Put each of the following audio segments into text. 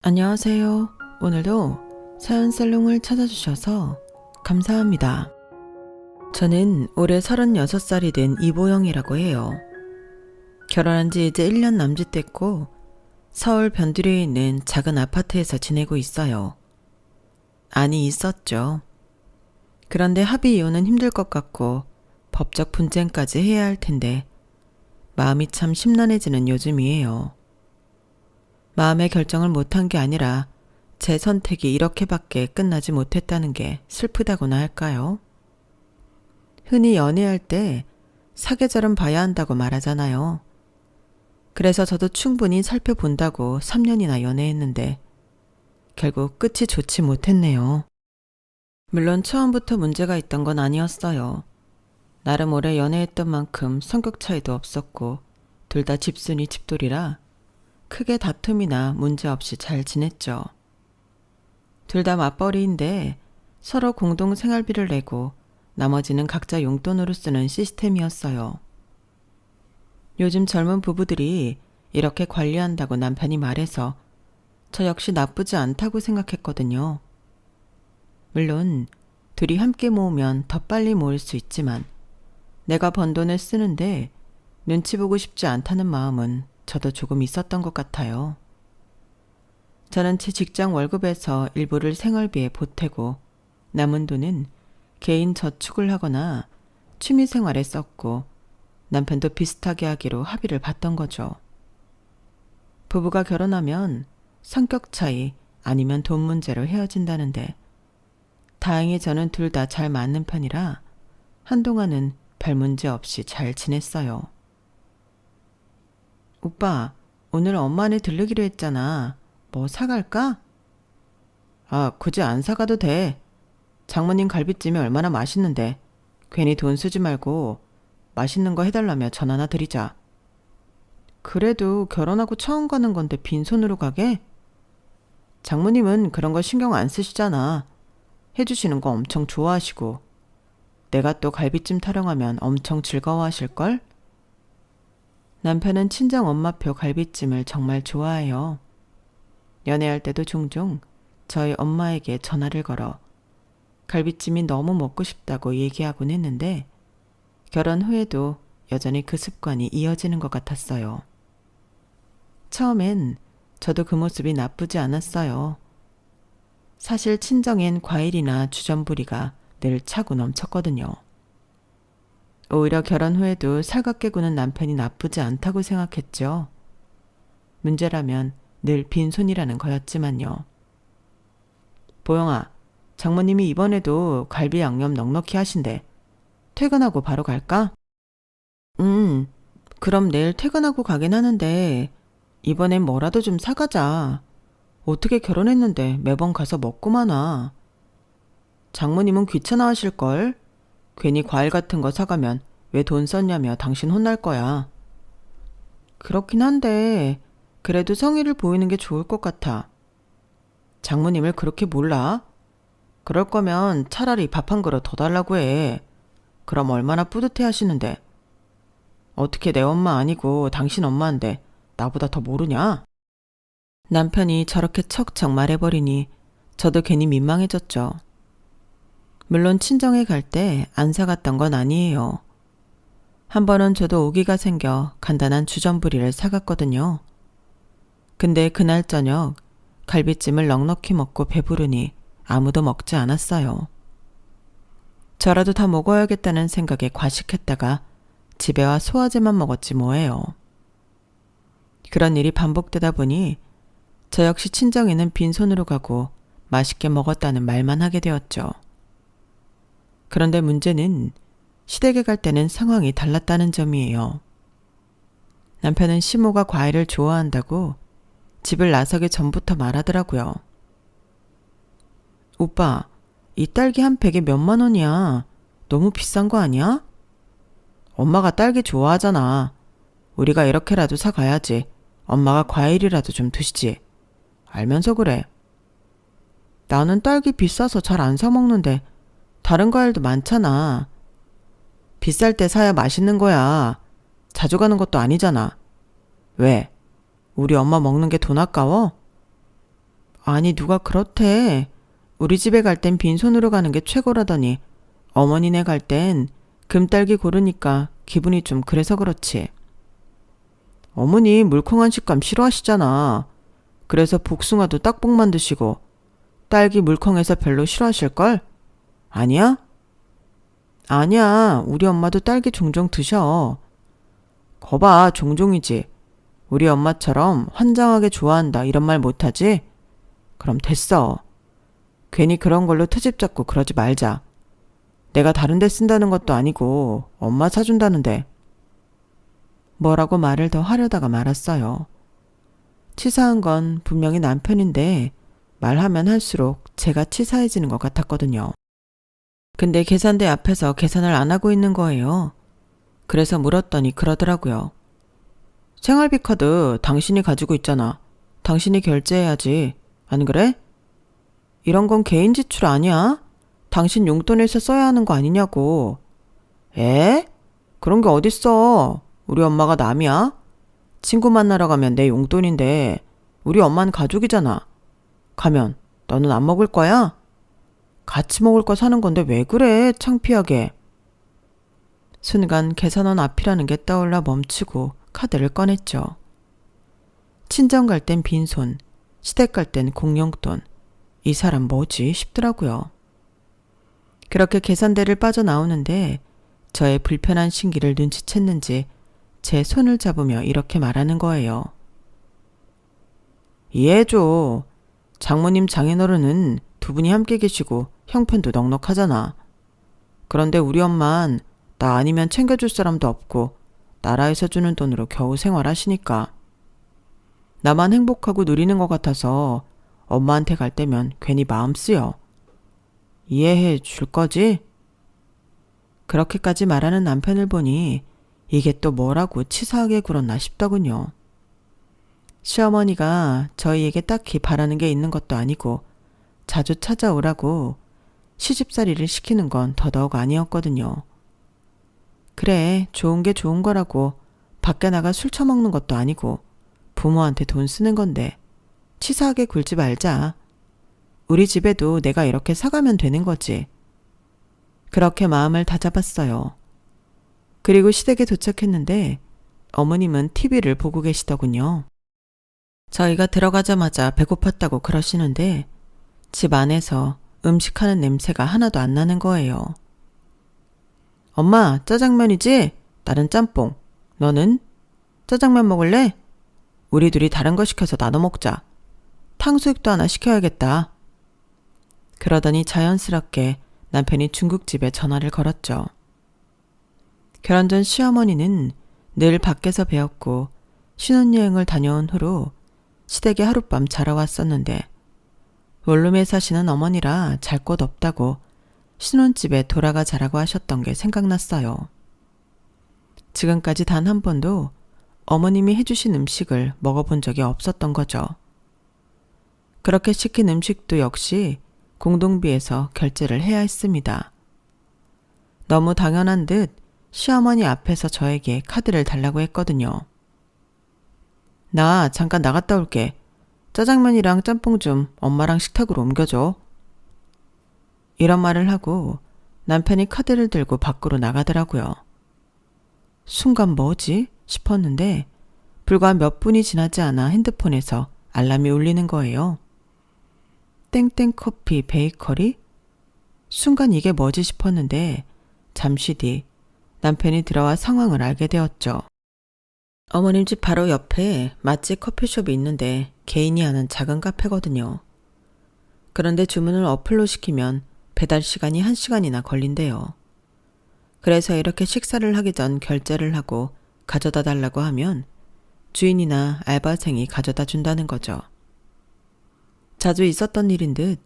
안녕하세요. 오늘도 사연살롱을 찾아주셔서 감사합니다. 저는 올해 36살이 된 이보영이라고 해요. 결혼한 지 이제 1년 남짓 됐고 서울 변두리에 있는 작은 아파트에서 지내고 있어요. 안이 있었죠. 그런데 합의 이혼은 힘들 것 같고 법적 분쟁까지 해야 할 텐데 마음이 참 심란해지는 요즘이에요. 마음의 결정을 못한 게 아니라 제 선택이 이렇게밖에 끝나지 못했다는 게 슬프다고나 할까요? 흔히 연애할 때 사계절은 봐야 한다고 말하잖아요. 그래서 저도 충분히 살펴본다고 3년이나 연애했는데 결국 끝이 좋지 못했네요. 물론 처음부터 문제가 있던 건 아니었어요. 나름 오래 연애했던 만큼 성격 차이도 없었고 둘 다 집순이 집돌이라 크게 다툼이나 문제 없이 잘 지냈죠. 둘 다 맞벌이인데 서로 공동 생활비를 내고 나머지는 각자 용돈으로 쓰는 시스템이었어요. 요즘 젊은 부부들이 이렇게 관리한다고 남편이 말해서 저 역시 나쁘지 않다고 생각했거든요. 물론 둘이 함께 모으면 더 빨리 모을 수 있지만 내가 번 돈을 쓰는데 눈치 보고 싶지 않다는 마음은 저도 조금 있었던 것 같아요. 저는 제 직장 월급에서 일부를 생활비에 보태고 남은 돈은 개인 저축을 하거나 취미 생활에 썼고 남편도 비슷하게 하기로 합의를 봤던 거죠. 부부가 결혼하면 성격 차이 아니면 돈 문제로 헤어진다는데 다행히 저는 둘 다 잘 맞는 편이라 한동안은 별 문제 없이 잘 지냈어요. 오빠, 오늘 엄마네 들르기로 했잖아. 뭐 사갈까? 아, 굳이 안 사가도 돼. 장모님 갈비찜이 얼마나 맛있는데. 괜히 돈 쓰지 말고 맛있는 거 해달라며 전화나 드리자. 그래도 결혼하고 처음 가는 건데 빈손으로 가게? 장모님은 그런 거 신경 안 쓰시잖아. 해주시는 거 엄청 좋아하시고. 내가 또 갈비찜 타령하면 엄청 즐거워하실걸? 남편은 친정 엄마표 갈비찜을 정말 좋아해요. 연애할 때도 종종 저희 엄마에게 전화를 걸어 갈비찜이 너무 먹고 싶다고 얘기하곤 했는데 결혼 후에도 여전히 그 습관이 이어지는 것 같았어요. 처음엔 저도 그 모습이 나쁘지 않았어요. 사실 친정엔 과일이나 주전부리가 늘 차고 넘쳤거든요. 오히려 결혼 후에도 살갑게 구는 남편이 나쁘지 않다고 생각했죠. 문제라면 늘 빈손이라는 거였지만요. 보영아, 장모님이 이번에도 갈비 양념 넉넉히 하신대. 퇴근하고 바로 갈까? 그럼 내일 퇴근하고 가긴 하는데 이번엔 뭐라도 좀 사가자. 어떻게 결혼했는데 매번 가서 먹고만 와. 장모님은 귀찮아 하실걸? 괜히 과일 같은 거 사가면 왜 돈 썼냐며 당신 혼날 거야. 그렇긴 한데 그래도 성의를 보이는 게 좋을 것 같아. 장모님을 그렇게 몰라? 그럴 거면 차라리 밥 한 그릇 더 달라고 해. 그럼 얼마나 뿌듯해 하시는데. 어떻게 내 엄마 아니고 당신 엄마인데 나보다 더 모르냐? 남편이 저렇게 척척 말해버리니 저도 괜히 민망해졌죠. 물론 친정에 갈 때 안 사갔던 건 아니에요. 한 번은 저도 오기가 생겨 간단한 주전부리를 사갔거든요. 근데 그날 저녁 갈비찜을 넉넉히 먹고 배부르니 아무도 먹지 않았어요. 저라도 다 먹어야겠다는 생각에 과식했다가 집에 와 소화제만 먹었지 뭐예요. 그런 일이 반복되다 보니 저 역시 친정에는 빈손으로 가고 맛있게 먹었다는 말만 하게 되었죠. 그런데 문제는 시댁에 갈 때는 상황이 달랐다는 점이에요. 남편은 시모가 과일을 좋아한다고 집을 나서기 전부터 말하더라고요. 오빠, 이 딸기 한 팩에 몇만 원이야. 너무 비싼 거 아니야? 엄마가 딸기 좋아하잖아. 우리가 이렇게라도 사가야지. 엄마가 과일이라도 좀 드시지. 알면서 그래. 나는 딸기 비싸서 잘 안 사 먹는데 다른 과일도 많잖아. 비쌀 때 사야 맛있는 거야. 자주 가는 것도 아니잖아. 왜? 우리 엄마 먹는 게 돈 아까워? 아니, 누가 그렇대. 우리 집에 갈 땐 빈손으로 가는 게 최고라더니 어머니네 갈 땐 금딸기 고르니까 기분이 좀 그래서 그렇지. 어머니 물컹한 식감 싫어하시잖아. 그래서 복숭아도 딱복만 드시고 딸기 물컹해서 별로 싫어하실걸? 아니야? 아니야. 우리 엄마도 딸기 종종 드셔. 거봐, 종종이지. 우리 엄마처럼 환장하게 좋아한다 이런 말 못하지? 그럼 됐어. 괜히 그런 걸로 트집 잡고 그러지 말자. 내가 다른 데 쓴다는 것도 아니고 엄마 사준다는데. 뭐라고 말을 더 하려다가 말았어요. 치사한 건 분명히 남편인데 말하면 할수록 제가 치사해지는 것 같았거든요. 근데 계산대 앞에서 계산을 안 하고 있는 거예요. 그래서 물었더니 그러더라고요. 생활비 카드 당신이 가지고 있잖아. 당신이 결제해야지. 안 그래? 이런 건 개인 지출 아니야? 당신 용돈에서 써야 하는 거 아니냐고. 에? 그런 게 어딨어. 우리 엄마가 남이야? 친구 만나러 가면 내 용돈인데 우리 엄마는 가족이잖아. 가면 너는 안 먹을 거야? 같이 먹을 거 사는 건데 왜 그래? 창피하게. 순간 계산원 앞이라는 게 떠올라 멈추고 카드를 꺼냈죠. 친정 갈 땐 빈손, 시댁 갈 땐 공용돈. 이 사람 뭐지 싶더라고요. 그렇게 계산대를 빠져나오는데 저의 불편한 신기를 눈치챘는지 제 손을 잡으며 이렇게 말하는 거예요. 이해해줘. 장모님 장인어른은 두 분이 함께 계시고 형편도 넉넉하잖아. 그런데 우리 엄만 나 아니면 챙겨줄 사람도 없고 나라에서 주는 돈으로 겨우 생활하시니까. 나만 행복하고 누리는 것 같아서 엄마한테 갈 때면 괜히 마음 쓰여. 이해해 줄 거지? 그렇게까지 말하는 남편을 보니 이게 또 뭐라고 치사하게 굴었나 싶더군요. 시어머니가 저희에게 딱히 바라는 게 있는 것도 아니고 자주 찾아오라고 시집살이를 시키는 건 더더욱 아니었거든요. 그래, 좋은 게 좋은 거라고 밖에 나가 술 처먹는 것도 아니고 부모한테 돈 쓰는 건데 치사하게 굴지 말자. 우리 집에도 내가 이렇게 사가면 되는 거지. 그렇게 마음을 다잡았어요. 그리고 시댁에 도착했는데 어머님은 TV를 보고 계시더군요. 저희가 들어가자마자 배고팠다고 그러시는데 집 안에서 음식하는 냄새가 하나도 안 나는 거예요. 엄마, 짜장면이지? 나는 짬뽕. 너는? 짜장면 먹을래? 우리 둘이 다른 거 시켜서 나눠 먹자. 탕수육도 하나 시켜야겠다. 그러더니 자연스럽게 남편이 중국집에 전화를 걸었죠. 결혼 전 시어머니는 늘 밖에서 배웠고 신혼여행을 다녀온 후로 시댁에 하룻밤 자러 왔었는데 원룸에 사시는 어머니라 잘 곳 없다고 신혼집에 돌아가 자라고 하셨던 게 생각났어요. 지금까지 단 한 번도 어머님이 해주신 음식을 먹어본 적이 없었던 거죠. 그렇게 시킨 음식도 역시 공동비에서 결제를 해야 했습니다. 너무 당연한 듯 시어머니 앞에서 저에게 카드를 달라고 했거든요. 나 잠깐 나갔다 올게. 짜장면이랑 짬뽕 좀 엄마랑 식탁으로 옮겨줘. 이런 말을 하고 남편이 카드를 들고 밖으로 나가더라고요. 순간 뭐지? 싶었는데 불과 몇 분이 지나지 않아 핸드폰에서 알람이 울리는 거예요. 땡땡커피 베이커리? 순간 이게 뭐지 싶었는데 잠시 뒤 남편이 들어와 상황을 알게 되었죠. 어머님 집 바로 옆에 맛집 커피숍이 있는데 개인이 하는 작은 카페거든요. 그런데 주문을 어플로 시키면 배달 시간이 1시간이나 걸린대요. 그래서 이렇게 식사를 하기 전 결제를 하고 가져다 달라고 하면 주인이나 알바생이 가져다 준다는 거죠. 자주 있었던 일인 듯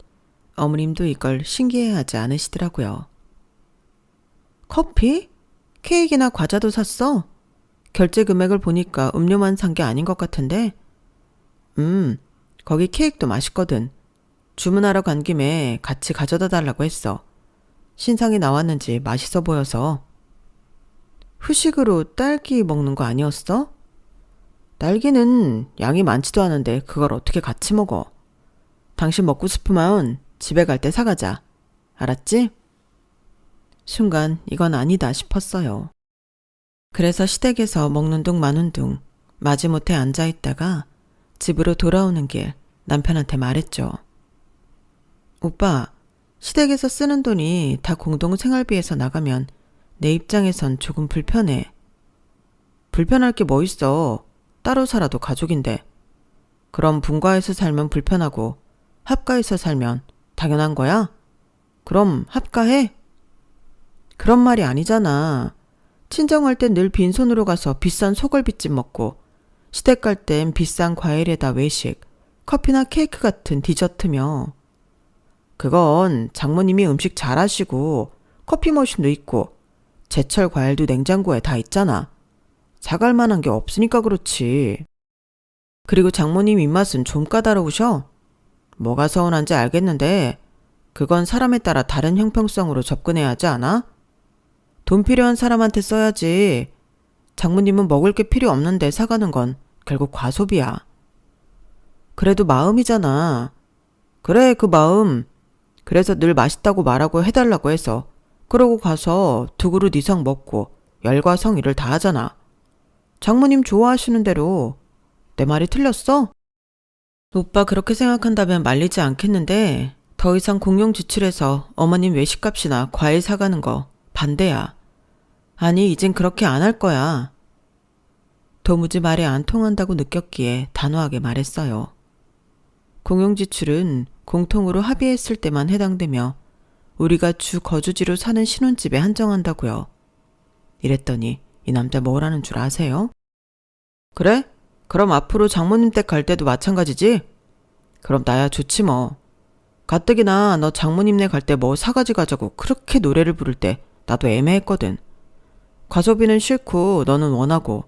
어머님도 이걸 신기해하지 않으시더라고요. 커피? 케이크나 과자도 샀어? 결제 금액을 보니까 음료만 산 게 아닌 것 같은데? 거기 케이크도 맛있거든. 주문하러 간 김에 같이 가져다 달라고 했어. 신상이 나왔는지 맛있어 보여서. 후식으로 딸기 먹는 거 아니었어? 딸기는 양이 많지도 않은데 그걸 어떻게 같이 먹어? 당신 먹고 싶으면 집에 갈 때 사가자. 알았지? 순간 이건 아니다 싶었어요. 그래서 시댁에서 먹는 둥 마는 둥 마지못해 앉아있다가 집으로 돌아오는 길 남편한테 말했죠. 오빠, 시댁에서 쓰는 돈이 다 공동생활비에서 나가면 내 입장에선 조금 불편해. 불편할 게 뭐 있어. 따로 살아도 가족인데. 그럼 분가해서 살면 불편하고 합가해서 살면 당연한 거야? 그럼 합가해? 그런 말이 아니잖아. 친정할 땐 늘 빈손으로 가서 비싼 소갈비찜 먹고 시댁 갈 땐 비싼 과일에다 외식, 커피나 케이크 같은 디저트며. 그건 장모님이 음식 잘하시고 커피 머신도 있고 제철 과일도 냉장고에 다 있잖아. 사갈 만한 게 없으니까 그렇지. 그리고 장모님 입맛은 좀 까다로우셔. 뭐가 서운한지 알겠는데 그건 사람에 따라 다른 형평성으로 접근해야 하지 않아? 돈 필요한 사람한테 써야지. 장모님은 먹을 게 필요 없는데 사가는 건 결국 과소비야. 그래도 마음이잖아. 그래, 그 마음. 그래서 늘 맛있다고 말하고 해달라고 해서 그러고 가서 2그릇 이상 먹고 열과 성의를 다하잖아. 장모님 좋아하시는 대로. 내 말이 틀렸어? 오빠 그렇게 생각한다면 말리지 않겠는데 더 이상 공용 지출해서 어머님 외식값이나 과일 사가는 거 반대야. 아니, 이젠 그렇게 안 할 거야. 도무지 말이 안 통한다고 느꼈기에 단호하게 말했어요. 공용 지출은 공통으로 합의했을 때만 해당되며 우리가 주 거주지로 사는 신혼집에 한정한다고요. 이랬더니 이 남자 뭐라는 줄 아세요? 그래? 그럼 앞으로 장모님 댁 갈 때도 마찬가지지? 그럼 나야 좋지 뭐. 가뜩이나 너 장모님네 갈 때 뭐 사가지 가자고 그렇게 노래를 부를 때 나도 애매했거든. 과소비는 싫고 너는 원하고.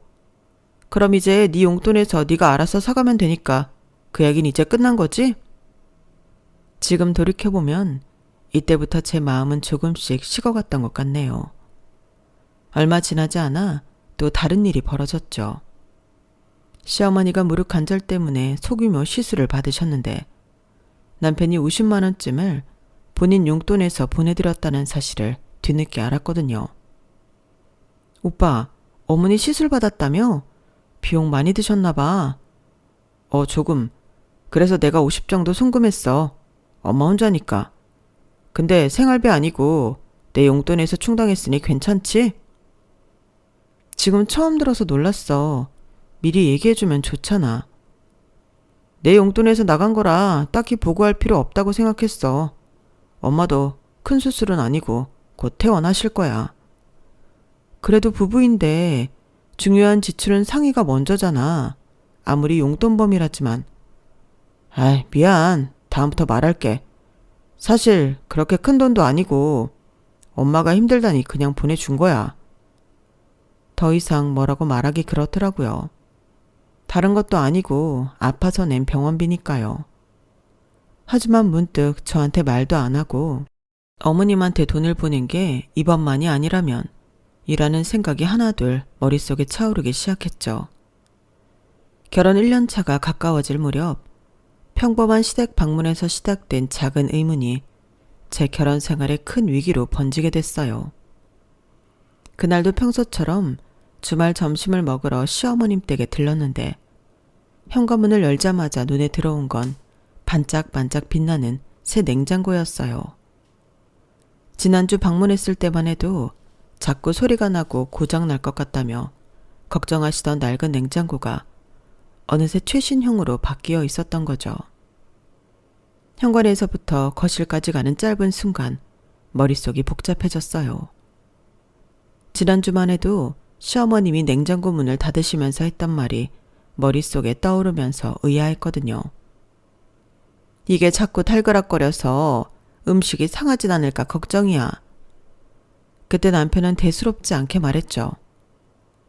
그럼 이제 네 용돈에서 네가 알아서 사가면 되니까 그 얘기는 이제 끝난 거지? 지금 돌이켜보면 이때부터 제 마음은 조금씩 식어갔던 것 같네요. 얼마 지나지 않아 또 다른 일이 벌어졌죠. 시어머니가 무릎 관절 때문에 소규모 시술을 받으셨는데 남편이 50만 원쯤을 본인 용돈에서 보내드렸다는 사실을 뒤늦게 알았거든요. 오빠, 어머니 시술 받았다며? 비용 많이 드셨나 봐. 조금. 그래서 내가 50 정도 송금했어. 엄마 혼자니까. 근데 생활비 아니고 내 용돈에서 충당했으니 괜찮지? 지금 처음 들어서 놀랐어. 미리 얘기해주면 좋잖아. 내 용돈에서 나간 거라 딱히 보고할 필요 없다고 생각했어. 엄마도 큰 수술은 아니고 곧 퇴원하실 거야. 그래도 부부인데 중요한 지출은 상의가 먼저잖아. 아무리 용돈범이라지만. 아이, 미안. 다음부터 말할게. 사실 그렇게 큰 돈도 아니고 엄마가 힘들다니 그냥 보내준 거야. 더 이상 뭐라고 말하기 그렇더라고요. 다른 것도 아니고 아파서 낸 병원비니까요. 하지만 문득 저한테 말도 안 하고 어머님한테 돈을 보낸 게 이번만이 아니라면 이라는 생각이 하나둘 머릿속에 차오르기 시작했죠. 결혼 1년 차가 가까워질 무렵 평범한 시댁 방문에서 시작된 작은 의문이 제 결혼 생활에 큰 위기로 번지게 됐어요. 그날도 평소처럼 주말 점심을 먹으러 시어머님 댁에 들렀는데 현관문을 열자마자 눈에 들어온 건 반짝반짝 빛나는 새 냉장고였어요. 지난주 방문했을 때만 해도 자꾸 소리가 나고 고장날 것 같다며 걱정하시던 낡은 냉장고가 어느새 최신형으로 바뀌어 있었던 거죠. 현관에서부터 거실까지 가는 짧은 순간 머릿속이 복잡해졌어요. 지난주만 해도 시어머님이 냉장고 문을 닫으시면서 했던 말이 머릿속에 떠오르면서 의아했거든요. 이게 자꾸 탈그락거려서 음식이 상하진 않을까 걱정이야. 그때 남편은 대수롭지 않게 말했죠.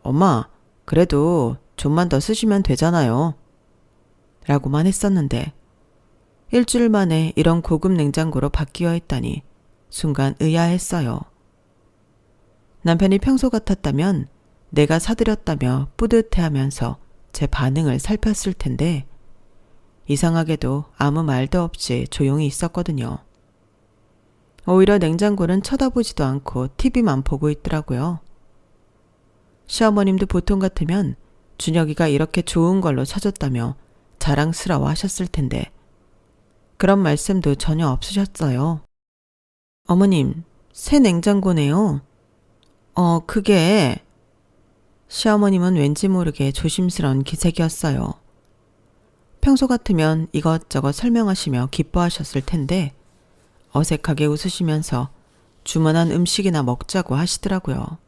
엄마, 그래도 좀만 더 쓰시면 되잖아요. 라고만 했었는데 일주일 만에 이런 고급 냉장고로 바뀌어 있다니 순간 의아했어요. 남편이 평소 같았다면 내가 사드렸다며 뿌듯해하면서 제 반응을 살폈을 텐데 이상하게도 아무 말도 없이 조용히 있었거든요. 오히려 냉장고는 쳐다보지도 않고 TV만 보고 있더라고요. 시어머님도 보통 같으면 준혁이가 이렇게 좋은 걸로 사줬다며 자랑스러워 하셨을 텐데 그런 말씀도 전혀 없으셨어요. 어머님, 새 냉장고네요. 그게... 시어머님은 왠지 모르게 조심스러운 기색이었어요. 평소 같으면 이것저것 설명하시며 기뻐하셨을 텐데 어색하게 웃으시면서 주문한 음식이나 먹자고 하시더라고요.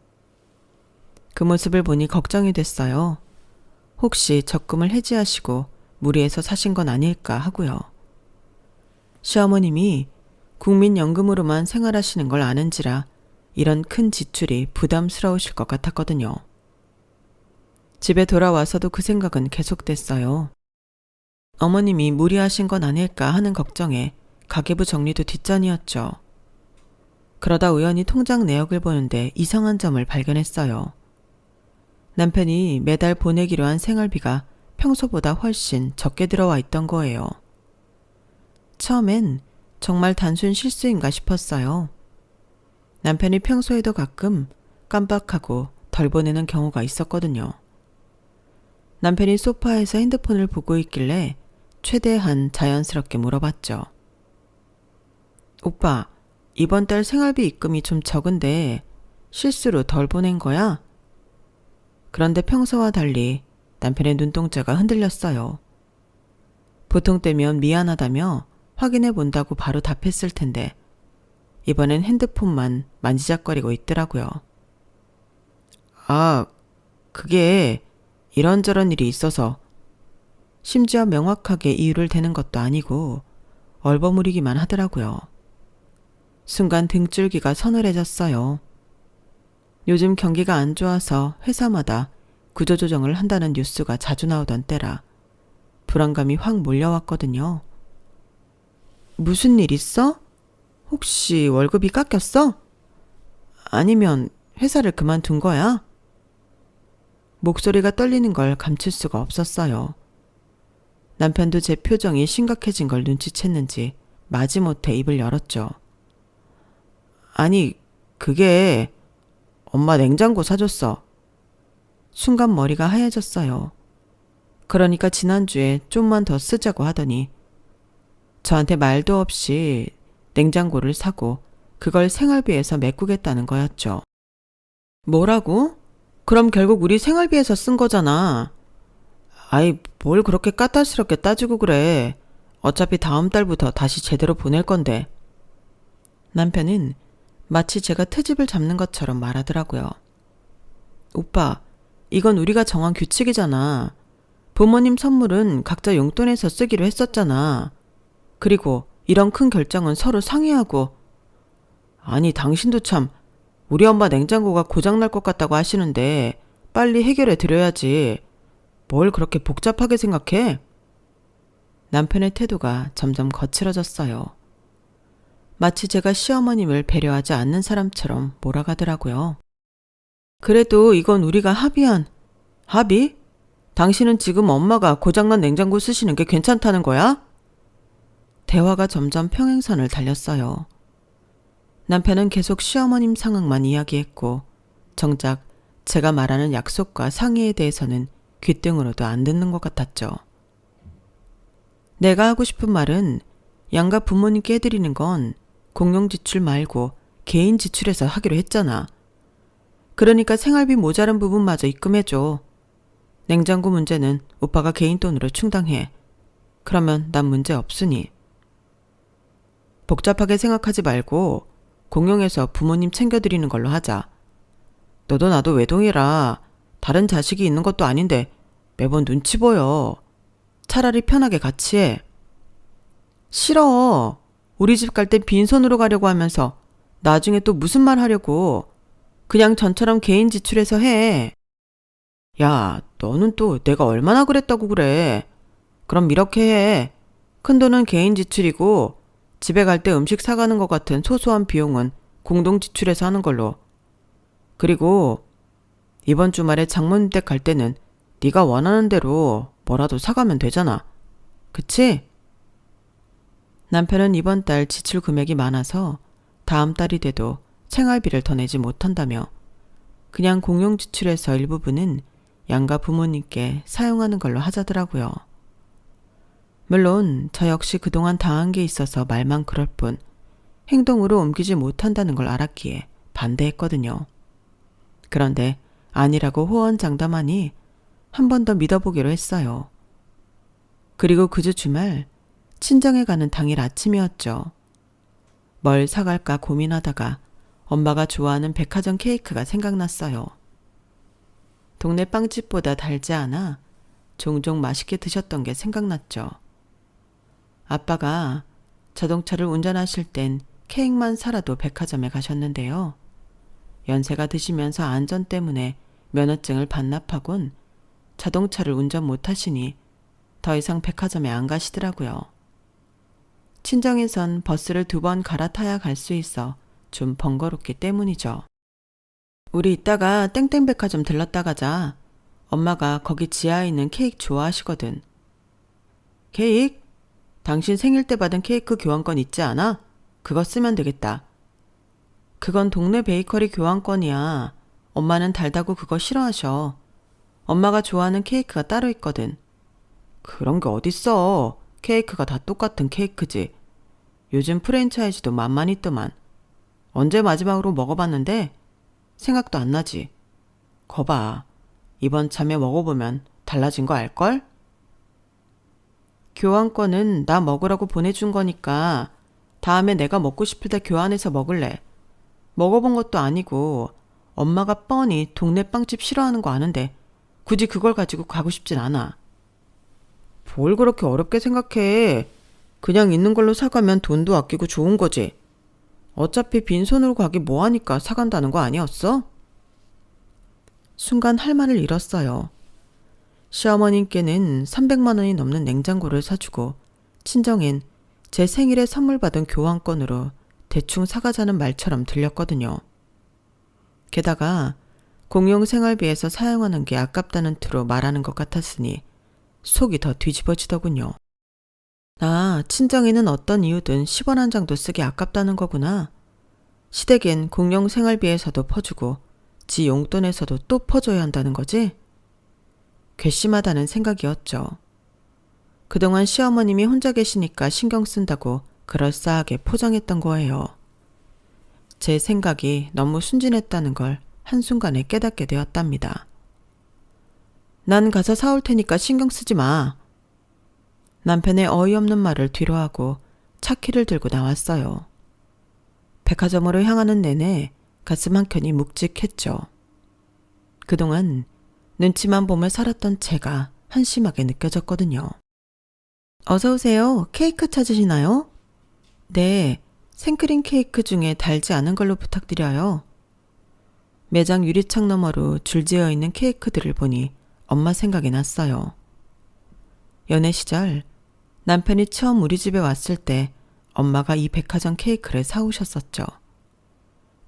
그 모습을 보니 걱정이 됐어요. 혹시 적금을 해지하시고 무리해서 사신 건 아닐까 하고요. 시어머님이 국민연금으로만 생활하시는 걸 아는지라 이런 큰 지출이 부담스러우실 것 같았거든요. 집에 돌아와서도 그 생각은 계속됐어요. 어머님이 무리하신 건 아닐까 하는 걱정에 가계부 정리도 뒷전이었죠. 그러다 우연히 통장 내역을 보는데 이상한 점을 발견했어요. 남편이 매달 보내기로 한 생활비가 평소보다 훨씬 적게 들어와 있던 거예요. 처음엔 정말 단순 실수인가 싶었어요. 남편이 평소에도 가끔 깜빡하고 덜 보내는 경우가 있었거든요. 남편이 소파에서 핸드폰을 보고 있길래 최대한 자연스럽게 물어봤죠. 오빠, 이번 달 생활비 입금이 좀 적은데 실수로 덜 보낸 거야? 그런데 평소와 달리 남편의 눈동자가 흔들렸어요. 보통 때면 미안하다며 확인해 본다고 바로 답했을 텐데 이번엔 핸드폰만 만지작거리고 있더라고요. 그게 이런저런 일이 있어서 심지어 명확하게 이유를 대는 것도 아니고 얼버무리기만 하더라고요. 순간 등줄기가 서늘해졌어요. 요즘 경기가 안 좋아서 회사마다 구조조정을 한다는 뉴스가 자주 나오던 때라 불안감이 확 몰려왔거든요. 무슨 일 있어? 혹시 월급이 깎였어? 아니면 회사를 그만둔 거야? 목소리가 떨리는 걸 감출 수가 없었어요. 남편도 제 표정이 심각해진 걸 눈치챘는지 마지못해 입을 열었죠. 아니, 그게 엄마 냉장고 사줬어. 순간 머리가 하얘졌어요. 그러니까 지난주에 좀만 더 쓰자고 하더니 저한테 말도 없이 냉장고를 사고 그걸 생활비에서 메꾸겠다는 거였죠. 뭐라고? 그럼 결국 우리 생활비에서 쓴 거잖아. 아이, 뭘 그렇게 까탈스럽게 따지고 그래. 어차피 다음 달부터 다시 제대로 보낼 건데. 남편은 마치 제가 트집을 잡는 것처럼 말하더라고요. 오빠, 이건 우리가 정한 규칙이잖아. 부모님 선물은 각자 용돈에서 쓰기로 했었잖아. 그리고 이런 큰 결정은 서로 상의하고. 아니, 당신도 참 우리 엄마 냉장고가 고장날 것 같다고 하시는데 빨리 해결해 드려야지. 뭘 그렇게 복잡하게 생각해? 남편의 태도가 점점 거칠어졌어요. 마치 제가 시어머님을 배려하지 않는 사람처럼 몰아가더라고요. 그래도 이건 우리가 합의한... 합의? 당신은 지금 엄마가 고장난 냉장고 쓰시는 게 괜찮다는 거야? 대화가 점점 평행선을 달렸어요. 남편은 계속 시어머님 상황만 이야기했고 정작 제가 말하는 약속과 상의에 대해서는 귓등으로도 안 듣는 것 같았죠. 내가 하고 싶은 말은 양가 부모님께 해드리는 건 공용 지출 말고 개인 지출에서 하기로 했잖아. 그러니까 생활비 모자란 부분마저 입금해줘. 냉장고 문제는 오빠가 개인 돈으로 충당해. 그러면 난 문제 없으니. 복잡하게 생각하지 말고 공용해서 부모님 챙겨드리는 걸로 하자. 너도 나도 외동이라 다른 자식이 있는 것도 아닌데 매번 눈치 보여. 차라리 편하게 같이 해. 싫어. 우리 집 갈 때 빈손으로 가려고 하면서 나중에 또 무슨 말 하려고. 그냥 전처럼 개인 지출해서 해. 야, 너는 또 내가 얼마나 그랬다고 그래. 그럼 이렇게 해. 큰돈은 개인 지출이고 집에 갈 때 음식 사가는 것 같은 소소한 비용은 공동 지출해서 하는 걸로. 그리고 이번 주말에 장모님 댁 갈 때는 네가 원하는 대로 뭐라도 사가면 되잖아. 그치? 남편은 이번 달 지출 금액이 많아서 다음 달이 돼도 생활비를 더 내지 못한다며 그냥 공용 지출에서 일부분은 양가 부모님께 사용하는 걸로 하자더라고요. 물론 저 역시 그동안 당한 게 있어서 말만 그럴 뿐 행동으로 옮기지 못한다는 걸 알았기에 반대했거든요. 그런데 아니라고 호언장담하니 한 번 더 믿어보기로 했어요. 그리고 그 주 주말 친정에 가는 당일 아침이었죠. 뭘 사갈까 고민하다가 엄마가 좋아하는 백화점 케이크가 생각났어요. 동네 빵집보다 달지 않아 종종 맛있게 드셨던 게 생각났죠. 아빠가 자동차를 운전하실 땐 케이크만 사라도 백화점에 가셨는데요. 연세가 드시면서 안전 때문에 면허증을 반납하곤 자동차를 운전 못하시니 더 이상 백화점에 안 가시더라고요. 친정에선 버스를 2번 갈아타야 갈 수 있어 좀 번거롭기 때문이죠. 우리 이따가 땡땡 백화점 들렀다 가자. 엄마가 거기 지하에 있는 케이크 좋아하시거든. 케이크? 당신 생일 때 받은 케이크 교환권 있지 않아? 그거 쓰면 되겠다. 그건 동네 베이커리 교환권이야. 엄마는 달다고 그거 싫어하셔. 엄마가 좋아하는 케이크가 따로 있거든. 그런 게 어딨어. 케이크가 다 똑같은 케이크지. 요즘 프랜차이즈도 만만 있더만. 언제 마지막으로 먹어봤는데 생각도 안 나지. 거봐. 이번 참에 먹어보면 달라진 거 알걸? 교환권은 나 먹으라고 보내준 거니까 다음에 내가 먹고 싶을 때 교환해서 먹을래. 먹어본 것도 아니고 엄마가 뻔히 동네 빵집 싫어하는 거 아는데 굳이 그걸 가지고 가고 싶진 않아. 뭘 그렇게 어렵게 생각해. 그냥 있는 걸로 사가면 돈도 아끼고 좋은 거지. 어차피 빈손으로 가기 뭐하니까 사간다는 거 아니었어? 순간 할 말을 잃었어요. 시어머님께는 300만 원이 넘는 냉장고를 사주고 친정엔 제 생일에 선물 받은 교환권으로 대충 사가자는 말처럼 들렸거든요. 게다가 공용 생활비에서 사용하는 게 아깝다는 투로 말하는 것 같았으니 속이 더 뒤집어지더군요. 아, 친정에는 어떤 이유든 10원 한 장도 쓰기 아깝다는 거구나. 시댁엔 공용 생활비에서도 퍼주고 지 용돈에서도 또 퍼줘야 한다는 거지? 괘씸하다는 생각이었죠. 그동안 시어머님이 혼자 계시니까 신경 쓴다고 그럴싸하게 포장했던 거예요. 제 생각이 너무 순진했다는 걸 한순간에 깨닫게 되었답니다. 난 가서 사올 테니까 신경 쓰지 마. 남편의 어이없는 말을 뒤로하고 차키를 들고 나왔어요. 백화점으로 향하는 내내 가슴 한켠이 묵직했죠. 그동안 눈치만 보며 살았던 제가 한심하게 느껴졌거든요. 어서 오세요. 케이크 찾으시나요? 네, 생크림 케이크 중에 달지 않은 걸로 부탁드려요. 매장 유리창 너머로 줄지어 있는 케이크들을 보니 엄마 생각이 났어요. 연애 시절 남편이 처음 우리 집에 왔을 때 엄마가 이 백화점 케이크를 사오셨었죠.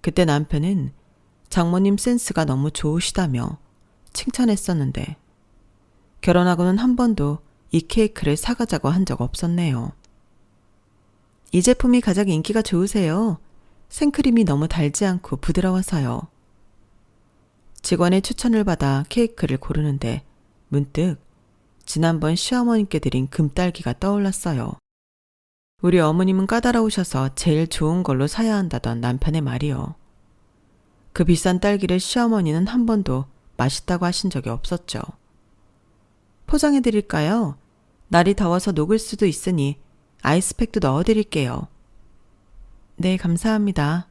그때 남편은 장모님 센스가 너무 좋으시다며 칭찬했었는데 결혼하고는 한 번도 이 케이크를 사가자고 한 적 없었네요. 이 제품이 가장 인기가 좋으세요. 생크림이 너무 달지 않고 부드러워서요. 직원의 추천을 받아 케이크를 고르는데 문득 지난번 시어머님께 드린 금딸기가 떠올랐어요. 우리 어머님은 까다로우셔서 제일 좋은 걸로 사야 한다던 남편의 말이요. 그 비싼 딸기를 시어머니는 한 번도 맛있다고 하신 적이 없었죠. 포장해드릴까요? 날이 더워서 녹을 수도 있으니 아이스팩도 넣어드릴게요. 네, 감사합니다.